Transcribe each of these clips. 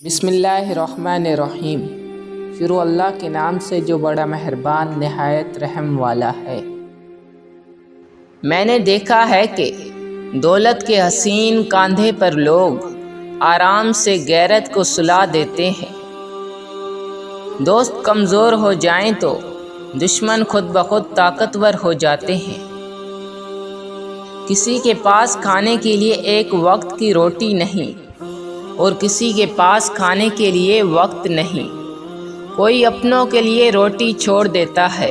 بسم اللہ الرحمن الرحیم۔ شروع اللہ کے نام سے جو بڑا مہربان نہایت رحم والا ہے۔ میں نے دیکھا ہے کہ دولت کے حسین کاندھے پر لوگ آرام سے غیرت کو سلا دیتے ہیں۔ دوست کمزور ہو جائیں تو دشمن خود بخود طاقتور ہو جاتے ہیں۔ کسی کے پاس کھانے کے لیے ایک وقت کی روٹی نہیں اور کسی کے پاس کھانے کے لیے وقت نہیں۔ کوئی اپنوں کے لیے روٹی چھوڑ دیتا ہے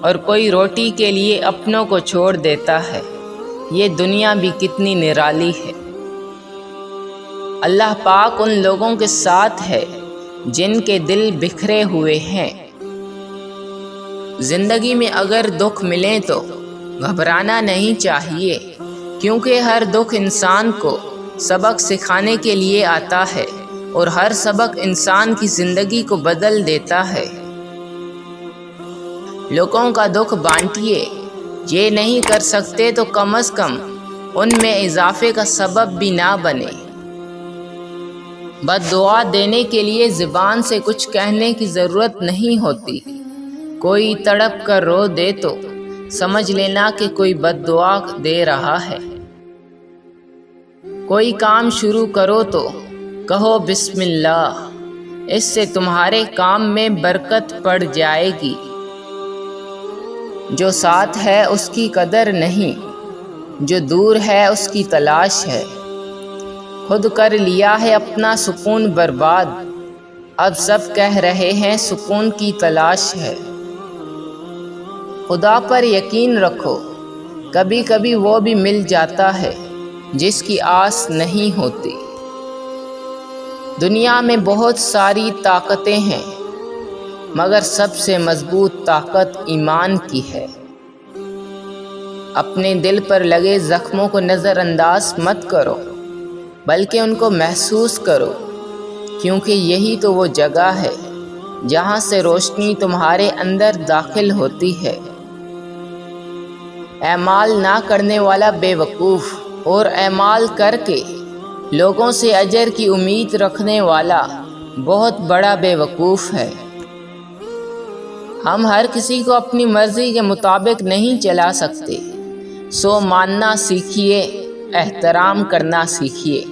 اور کوئی روٹی کے لیے اپنوں کو چھوڑ دیتا ہے۔ یہ دنیا بھی کتنی نرالی ہے۔ اللہ پاک ان لوگوں کے ساتھ ہے جن کے دل بکھرے ہوئے ہیں۔ زندگی میں اگر دکھ ملیں تو گھبرانا نہیں چاہیے، کیونکہ ہر دکھ انسان کو سبق سکھانے کے لیے آتا ہے اور ہر سبق انسان کی زندگی کو بدل دیتا ہے۔ لوگوں کا دکھ بانٹیے، یہ نہیں کر سکتے تو کم از کم ان میں اضافے کا سبب بھی نہ بنے۔ بد دعا دینے کے لیے زبان سے کچھ کہنے کی ضرورت نہیں ہوتی۔ کوئی تڑپ کر رو دے تو سمجھ لینا کہ کوئی بد دعا دے رہا ہے۔ کوئی کام شروع کرو تو کہو بسم اللہ، اس سے تمہارے کام میں برکت پڑ جائے گی۔ جو ساتھ ہے اس کی قدر نہیں، جو دور ہے اس کی تلاش ہے۔ خود کر لیا ہے اپنا سکون برباد، اب سب کہہ رہے ہیں سکون کی تلاش ہے۔ خدا پر یقین رکھو، کبھی کبھی وہ بھی مل جاتا ہے جس کی آس نہیں ہوتی۔ دنیا میں بہت ساری طاقتیں ہیں، مگر سب سے مضبوط طاقت ایمان کی ہے۔ اپنے دل پر لگے زخموں کو نظر انداز مت کرو، بلکہ ان کو محسوس کرو، کیونکہ یہی تو وہ جگہ ہے جہاں سے روشنی تمہارے اندر داخل ہوتی ہے۔ اعمال نہ کرنے والا بے وقوف اور اعمال کر کے لوگوں سے اجر کی امید رکھنے والا بہت بڑا بے وقوف ہے۔ ہم ہر کسی کو اپنی مرضی کے مطابق نہیں چلا سکتے، سو ماننا سیکھیے، احترام کرنا سیکھیے۔